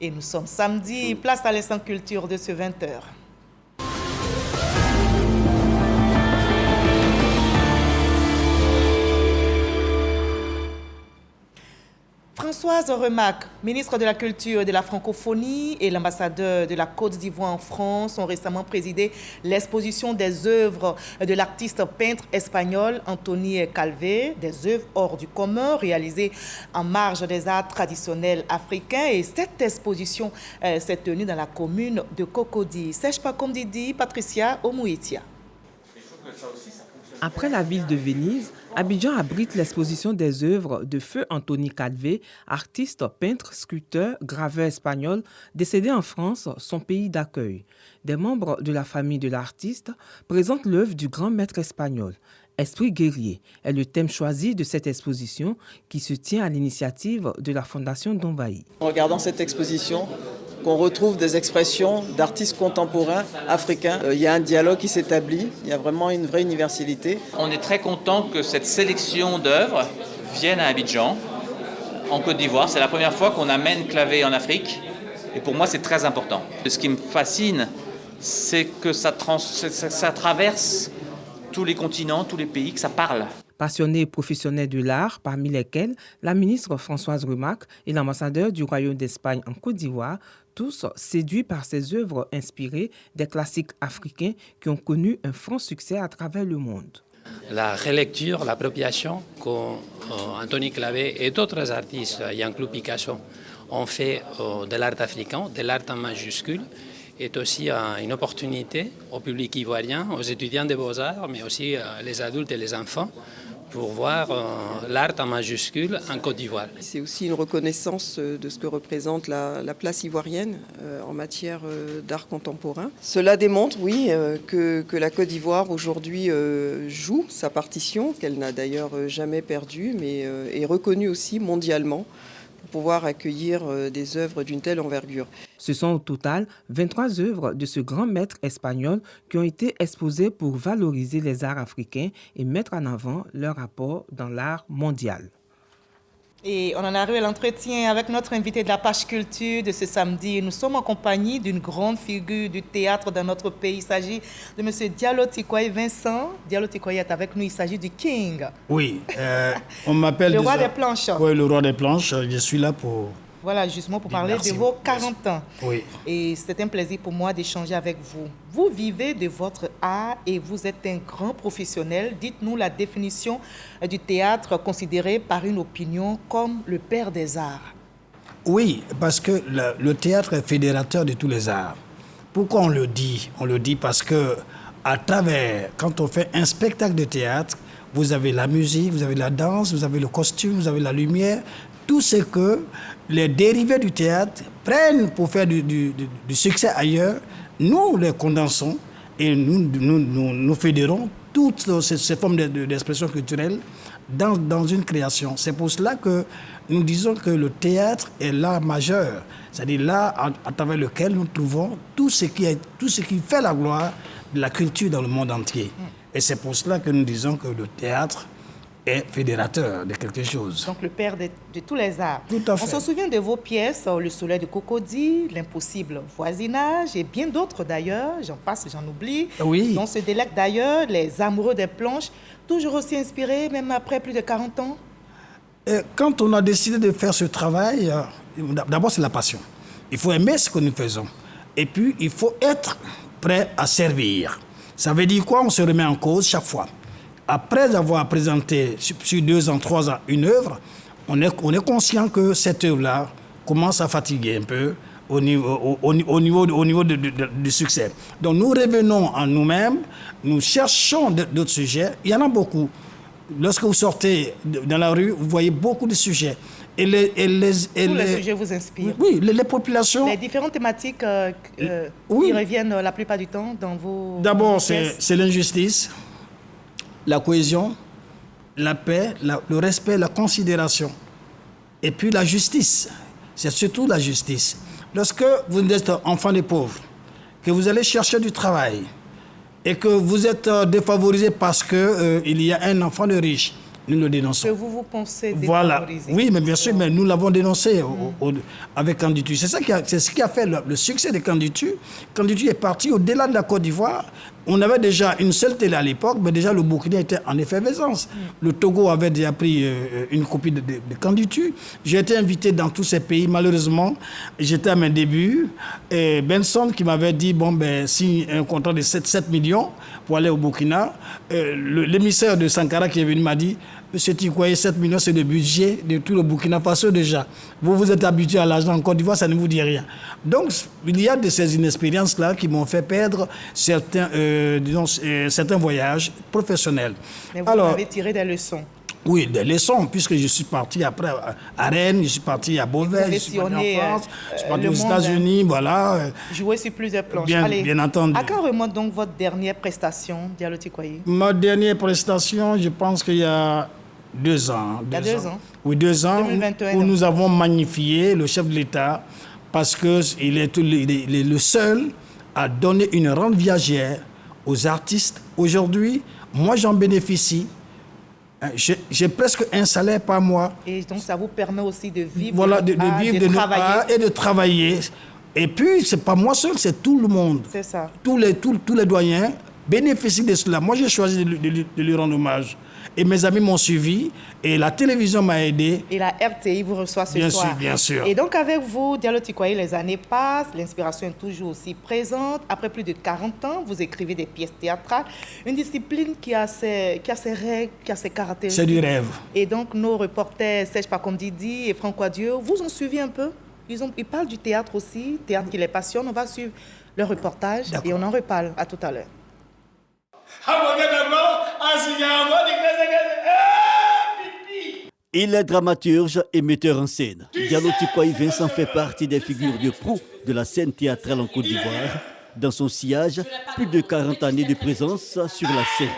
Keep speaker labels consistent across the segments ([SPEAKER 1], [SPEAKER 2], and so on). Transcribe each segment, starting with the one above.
[SPEAKER 1] Et nous sommes samedi, place à l'instant culture de ce 20h. Françoise Remac, ministre de la Culture et de la Francophonie et l'ambassadeur de la Côte d'Ivoire en France ont récemment présidé l'exposition des œuvres de l'artiste peintre espagnol Antoni Calvé, des œuvres hors du commun réalisées en marge des arts traditionnels africains. Et cette exposition s'est tenue dans la commune de Cocody. Sèche pas comme Didi, Patricia Omouitia.
[SPEAKER 2] Après la ville de Venise, Abidjan abrite l'exposition des œuvres de feu Antoni Calvé, artiste, peintre, sculpteur, graveur espagnol, décédé en France, son pays d'accueil. Des membres de la famille de l'artiste présentent l'œuvre du grand maître espagnol. Esprit guerrier est le thème choisi de cette exposition qui se tient à l'initiative de la Fondation Dombaï.
[SPEAKER 3] En regardant cette exposition, qu'on retrouve des expressions d'artistes contemporains africains. Il y a un dialogue qui s'établit, il y a vraiment une vraie universalité.
[SPEAKER 4] On est très content que cette sélection d'œuvres vienne à Abidjan, en Côte d'Ivoire. C'est la première fois qu'on amène Clavé en Afrique et pour moi c'est très important. Ce qui me fascine, c'est que ça traverse tous les continents, tous les pays, que ça parle.
[SPEAKER 2] Passionnés et professionnels de l'art, parmi lesquels la ministre Françoise Remac et l'ambassadeur du Royaume d'Espagne en Côte d'Ivoire, tous séduits par ces œuvres inspirées des classiques africains qui ont connu un franc succès à travers le monde.
[SPEAKER 5] La relecture, l'appropriation qu'Antoni Clavé et d'autres artistes, Jean-Claude Picasso, ont fait de l'art africain, de l'art en majuscule, est aussi une opportunité au public ivoirien, aux étudiants des beaux-arts, mais aussi les adultes et les enfants, pour voir l'art en majuscule en Côte d'Ivoire.
[SPEAKER 3] C'est aussi une reconnaissance de ce que représente la place ivoirienne en matière d'art contemporain. Cela démontre, oui, que la Côte d'Ivoire aujourd'hui joue sa partition, qu'elle n'a d'ailleurs jamais perdue, mais est reconnue aussi mondialement pour pouvoir accueillir des œuvres d'une telle envergure.
[SPEAKER 2] Ce sont au total 23 œuvres de ce grand maître espagnol qui ont été exposées pour valoriser les arts africains et mettre en avant leur apport dans l'art mondial.
[SPEAKER 1] Et on en arrive à l'entretien avec notre invité de la page culture de ce samedi. Nous sommes en compagnie d'une grande figure du théâtre dans notre pays. Il s'agit de M. Diallo Tikouaye Vincent. Diallo Tikouaye est avec nous. Il s'agit du King.
[SPEAKER 6] Oui, on m'appelle...
[SPEAKER 1] Le roi des planches.
[SPEAKER 6] Oui, le roi des planches. Je suis là pour...
[SPEAKER 1] Voilà, justement pour parler de vos 40 ans.
[SPEAKER 6] Oui.
[SPEAKER 1] Et c'est un plaisir pour moi d'échanger avec vous. Vous vivez de votre art et vous êtes un grand professionnel. Dites-nous la définition du théâtre considéré par une opinion comme le père des arts.
[SPEAKER 6] Oui, parce que le théâtre est fédérateur de tous les arts. Pourquoi on le dit? On le dit parce que à travers, quand on fait un spectacle de théâtre, vous avez la musique, vous avez la danse, vous avez le costume, vous avez la lumière, tout ce que les dérivés du théâtre prennent pour faire du succès ailleurs, nous les condensons et nous fédérons toutes ces formes d'expression culturelle dans une création. C'est pour cela que nous disons que le théâtre est l'art majeur, c'est-à-dire l'art à travers lequel nous trouvons tout ce qui fait la gloire de la culture dans le monde entier. Et c'est pour cela que nous disons que le théâtre est fédérateur de quelque chose.
[SPEAKER 1] Donc le père de tous les arts.
[SPEAKER 6] Tout à fait.
[SPEAKER 1] On se souvient de vos pièces, Le Soleil de Cocody, L'Impossible Voisinage et bien d'autres d'ailleurs, j'en passe, j'en oublie.
[SPEAKER 6] Oui.
[SPEAKER 1] On se délecte d'ailleurs, Les Amoureux des planches, toujours aussi inspirés, même après plus de 40 ans.
[SPEAKER 6] Et quand on a décidé de faire ce travail, d'abord c'est la passion. Il faut aimer ce que nous faisons. Et puis il faut être prêt à servir. Ça veut dire quoi? On se remet en cause chaque fois. Après avoir présenté sur 2 ans, 3 ans une œuvre, on est conscient que cette œuvre-là commence à fatiguer un peu au niveau du succès. Donc nous revenons en nous-mêmes, nous cherchons d'autres sujets. Il y en a beaucoup. Lorsque vous sortez dans la rue, vous voyez beaucoup de sujets.
[SPEAKER 1] Tous les sujets vous inspirent.
[SPEAKER 6] Oui, les populations...
[SPEAKER 1] Les différentes thématiques qui reviennent la plupart du temps dans vos...
[SPEAKER 6] D'abord, c'est l'injustice, la cohésion, la paix, le respect, la considération. Et puis la justice. C'est surtout la justice. Lorsque vous êtes enfant des pauvres, que vous allez chercher du travail et que vous êtes défavorisé parce qu'il y a un enfant de riche, Nous le dénonçons.
[SPEAKER 1] Que vous pensez
[SPEAKER 6] Voilà.
[SPEAKER 1] défavoriser.
[SPEAKER 6] Oui, mais bien sûr, mais nous l'avons dénoncé avec Canditu. C'est ce qui a fait le succès de Canditu. Canditu est parti au-delà de la Côte d'Ivoire. On avait déjà une seule télé à l'époque, mais déjà le Burkina était en effervescence. Le Togo avait déjà pris une copie de Canditu. J'ai été invité dans tous ces pays. Malheureusement, j'étais à mes débuts. Et Benson qui m'avait dit, signe un contrat de 7 millions pour aller au Burkina. L'émissaire de Sankara qui est venu m'a dit, Monsieur Tikwaye, 7 millions, c'est le budget de tout le Burkina Faso déjà. Vous êtes habitué à l'argent en Côte d'Ivoire, ça ne vous dit rien. Donc, il y a de ces inexpériences-là qui m'ont fait perdre certains voyages professionnels.
[SPEAKER 1] Mais vous avez tiré des leçons.
[SPEAKER 6] Oui, des leçons, puisque je suis parti après à Rennes, je suis parti à Beauvais, je suis parti en France, je suis parti aux États-Unis, voilà.
[SPEAKER 1] Jouer sur plusieurs planches.
[SPEAKER 6] Bien entendu.
[SPEAKER 1] À quand remonte donc votre dernière prestation, Diallo Tikwaye?
[SPEAKER 6] Ma dernière prestation, je pense qu'il y a 2 ans.
[SPEAKER 1] Il y a 2 ans?
[SPEAKER 6] Oui, 2 ans,
[SPEAKER 1] 2021,
[SPEAKER 6] où nous avons magnifié le chef de l'État parce qu'il est le seul à donner une rente viagère aux artistes. Aujourd'hui, moi j'en bénéficie. J'ai presque un salaire par mois.
[SPEAKER 1] Et donc ça vous permet aussi de vivre,
[SPEAKER 6] voilà, de vivre de
[SPEAKER 1] travailler.
[SPEAKER 6] Et de travailler. Et puis, c'est pas moi seul, c'est tout le monde.
[SPEAKER 1] C'est ça.
[SPEAKER 6] Tous les doyens bénéficient de cela. Moi, j'ai choisi de lui rendre hommage. Et mes amis m'ont suivi et la télévision m'a aidé.
[SPEAKER 1] Et la RTI vous reçoit ce soir.
[SPEAKER 6] Bien sûr.
[SPEAKER 1] Et donc avec vous, Diallo Tikwaye, les années passent, l'inspiration est toujours aussi présente. Après plus de 40 ans, vous écrivez des pièces théâtrales, une discipline qui a ses règles, qui a ses caractéristiques.
[SPEAKER 6] C'est du rêve.
[SPEAKER 1] Et donc nos reporters Serge Pakom-Didi et Franck Adieu vous ont suivi un peu. Ils parlent du théâtre aussi, théâtre qui les passionne. On va suivre le reportage et on en reparle. À tout à l'heure.
[SPEAKER 7] Il est dramaturge et metteur en scène. Diallo Tikwaye Vincent fait partie des figures de proue de la scène théâtrale en Côte d'Ivoire. Dans son sillage, plus de 40 années de présence sur la scène.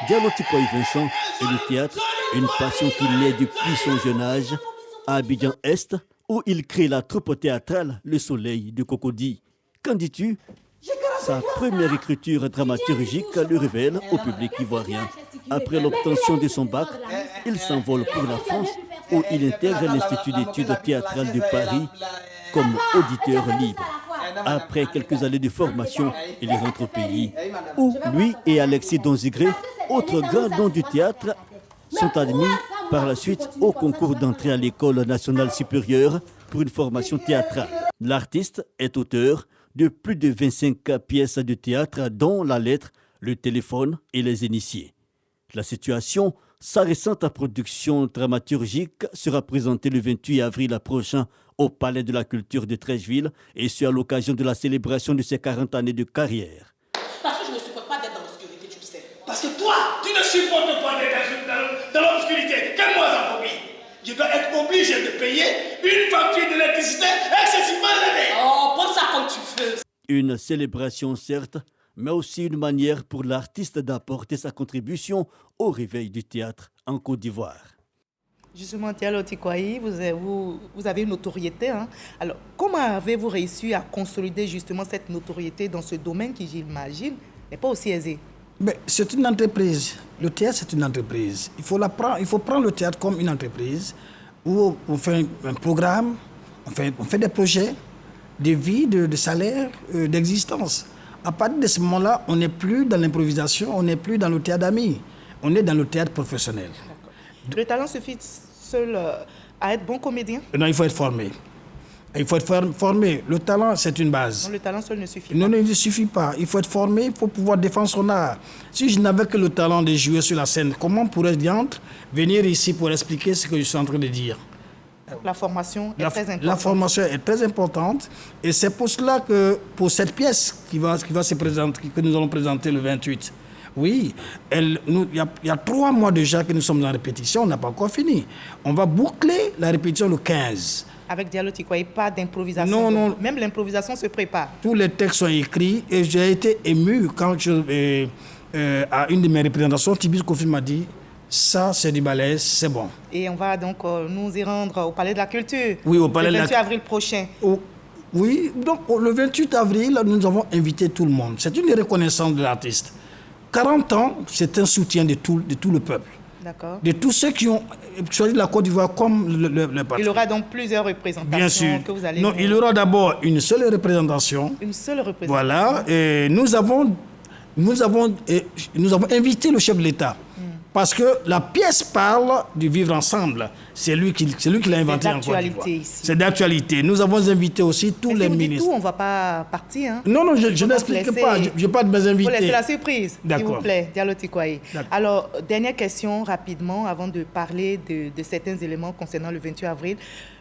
[SPEAKER 7] Diallo Tikwaye Vincent et le théâtre, une passion qui naît depuis son jeune âge. À Abidjan-Est, où il crée la troupe théâtrale Le Soleil de Cocody. Qu'en dis-tu? Sa première écriture dramaturgique le révèle au public ivoirien. Après l'obtention de son bac, il s'envole pour la France où il intègre l'Institut d'études théâtrales de Paris comme auditeur libre. Après quelques années de formation, il rentre au pays où lui et Alexis Donzigré, autres grands noms du théâtre, sont admis par la suite au concours d'entrée à l'École nationale supérieure pour une formation théâtrale. L'artiste est auteur de plus de 25 pièces de théâtre, dont La Lettre, Le Téléphone et Les Initiés. La situation, sa récente production dramaturgique, sera présentée le 28 avril prochain au Palais de la Culture de Treichville, et ce à l'occasion de la célébration de ses 40 années de carrière.
[SPEAKER 8] Parce que je ne supporte pas d'être dans l'obscurité, tu le sais. Parce que toi, tu ne supportes pas d'être dans l'obscurité. Quelle moisaphobie. Je dois être obligé de payer une facture d'électricité excessivement élevée. Oh, pense ça comme tu veux.
[SPEAKER 7] Une célébration, certes, mais aussi une manière pour l'artiste d'apporter sa contribution au réveil du théâtre en Côte d'Ivoire.
[SPEAKER 1] Justement, Diallo Tikwaye, vous avez une notoriété. Hein? Alors, comment avez-vous réussi à consolider justement cette notoriété dans ce domaine qui, j'imagine, n'est pas aussi aisé?
[SPEAKER 6] Mais c'est une entreprise. Le théâtre, c'est une entreprise. Il faut prendre le théâtre comme une entreprise où on fait un programme, on fait des projets de vie, de salaire, d'existence. À partir de ce moment-là, on n'est plus dans l'improvisation, on n'est plus dans le théâtre d'amis. On est dans le théâtre professionnel.
[SPEAKER 1] Le talent suffit seul à être bon comédien?
[SPEAKER 6] Non, il faut être formé. Il faut être formé. Le talent, c'est une base.
[SPEAKER 1] Non, le talent seul ne suffit pas.
[SPEAKER 6] Non, il ne suffit pas. Il faut être formé, il faut pouvoir défendre son art. Si je n'avais que le talent de jouer sur la scène, comment pourrais-je venir ici pour expliquer ce que je suis en train de dire?
[SPEAKER 1] La formation est très importante.
[SPEAKER 6] La formation est très importante. Et c'est pour cela que, pour cette pièce qui va se présenter, que nous allons présenter le 28, oui, il y a 3 mois déjà que nous sommes en répétition, on n'a pas encore fini. On va boucler la répétition le 15.
[SPEAKER 1] Avec Diallo Tikwaye, pas d'improvisation.
[SPEAKER 6] Non.
[SPEAKER 1] Même l'improvisation se prépare.
[SPEAKER 6] Tous les textes sont écrits et j'ai été ému quand à une de mes représentations, Tibi Kofi m'a dit « ça c'est du balèze, c'est bon ».
[SPEAKER 1] Et on va donc nous y rendre au Palais de la Culture.
[SPEAKER 6] Oui, au Palais
[SPEAKER 1] le 28 avril prochain.
[SPEAKER 6] Oui, donc le 28 avril, nous avons invité tout le monde. C'est une reconnaissance de l'artiste. 40 ans, c'est un soutien de tout le peuple.
[SPEAKER 1] D'accord.
[SPEAKER 6] de tous ceux qui ont choisi la Côte d'Ivoire comme le patron.
[SPEAKER 1] Il y aura donc plusieurs représentations
[SPEAKER 6] Bien sûr.
[SPEAKER 1] que vous allez...
[SPEAKER 6] Non, il y aura d'abord une seule représentation.
[SPEAKER 1] Une seule représentation.
[SPEAKER 6] Voilà. Et nous avons invité le chef de l'État. Parce que la pièce parle du vivre ensemble. C'est lui qui l'a inventé en Côte d'Ivoire. C'est d'actualité. Nous avons invité aussi tous les ministres.
[SPEAKER 1] Tout, on ne va pas partir. Hein?
[SPEAKER 6] Non, je n'explique pas. Je n'ai pas de mes invités.
[SPEAKER 1] Vous laissez la surprise, s'il vous plaît, Diallo Tikwaye.
[SPEAKER 6] D'accord.
[SPEAKER 1] Alors, dernière question rapidement, avant de parler de certains éléments concernant le 28 avril.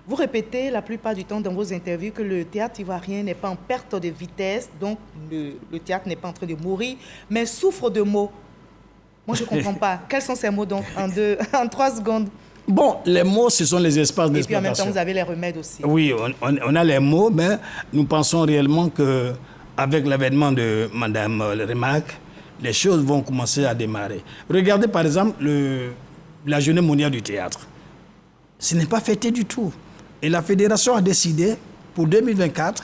[SPEAKER 1] Vous répétez la plupart du temps dans vos interviews que le théâtre ivoirien n'est pas en perte de vitesse, donc le théâtre n'est pas en train de mourir, mais souffre de mots. Moi, je ne comprends pas. Quels sont ces mots, donc, en 3 secondes?
[SPEAKER 6] Bon, les mots, ce sont les espaces d'exploitation.
[SPEAKER 1] Et puis, en même temps, vous avez les remèdes aussi.
[SPEAKER 6] Oui, on a les mots, mais nous pensons réellement qu'avec l'avènement de Mme Remarque, les choses vont commencer à démarrer. Regardez, par exemple, la Journée mondiale du théâtre. Ce n'est pas fêté du tout. Et la Fédération a décidé, pour 2024,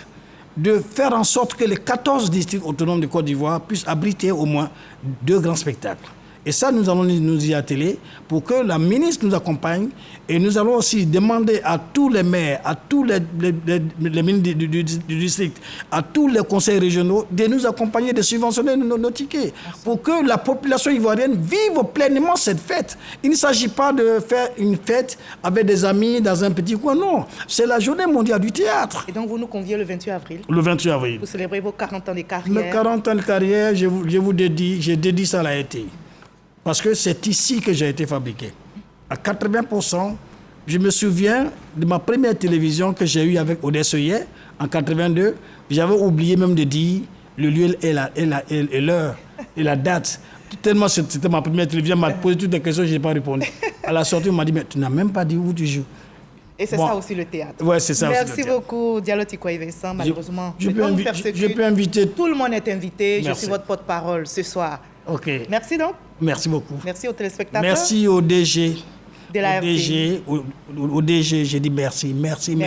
[SPEAKER 6] de faire en sorte que les 14 districts autonomes de Côte d'Ivoire puissent abriter au moins 2 grands spectacles. Et ça, nous allons nous y atteler pour que la ministre nous accompagne. Et nous allons aussi demander à tous les maires, à tous les ministres du district, à tous les conseils régionaux de nous accompagner, de subventionner nos tickets pour que la population ivoirienne vive pleinement cette fête. Il ne s'agit pas de faire une fête avec des amis dans un petit coin, non. C'est la journée mondiale du théâtre.
[SPEAKER 1] Et donc, vous nous conviez le 28 avril.
[SPEAKER 6] Le 28 avril.
[SPEAKER 1] Vous célébrez vos 40 ans de carrière.
[SPEAKER 6] Mes 40 ans de carrière, j'ai dédié ça à la RTI. Parce que c'est ici que j'ai été fabriqué. À 80%, je me souviens de ma première télévision que j'ai eue avec Odesseye en 82. J'avais oublié même de dire le lieu et l'heure et la date. Tellement c'était ma première télévision, elle m'a posé toutes les questions, je n'ai pas répondu. À la sortie, on m'a dit, mais tu n'as même pas dit où tu joues.
[SPEAKER 1] Et c'est ça aussi le théâtre.
[SPEAKER 6] Oui, c'est ça
[SPEAKER 1] Merci
[SPEAKER 6] aussi le théâtre.
[SPEAKER 1] beaucoup, Diallo Tikwaye Vincent. Malheureusement,
[SPEAKER 6] je peux inviter...
[SPEAKER 1] Tout le monde est invité.
[SPEAKER 6] Merci.
[SPEAKER 1] Je suis votre porte-parole ce soir.
[SPEAKER 6] OK.
[SPEAKER 1] Merci donc.
[SPEAKER 6] Merci beaucoup.
[SPEAKER 1] Merci aux téléspectateurs.
[SPEAKER 6] Merci au DG.
[SPEAKER 1] De la RTI.
[SPEAKER 6] Au DG, j'ai dit merci. Merci.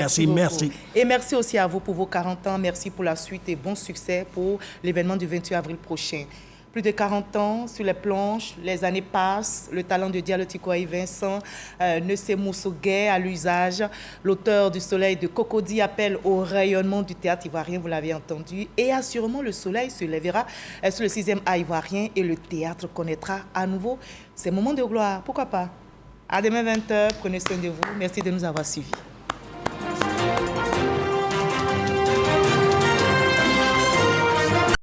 [SPEAKER 1] Et merci aussi à vous pour vos 40 ans. Merci pour la suite et bon succès pour l'événement du 28 avril prochain. Plus de 40 ans sur les planches, les années passent, le talent de Diallo Tikwaye Vincent ne s'émousse guère à l'usage. L'auteur du Soleil de Cocody appelle au rayonnement du théâtre ivoirien, vous l'avez entendu. Et assurément, le soleil se lèvera sur le 6e A ivoirien et le théâtre connaîtra à nouveau ses moments de gloire. Pourquoi pas? À demain 20h, prenez soin de vous. Merci de nous avoir suivis.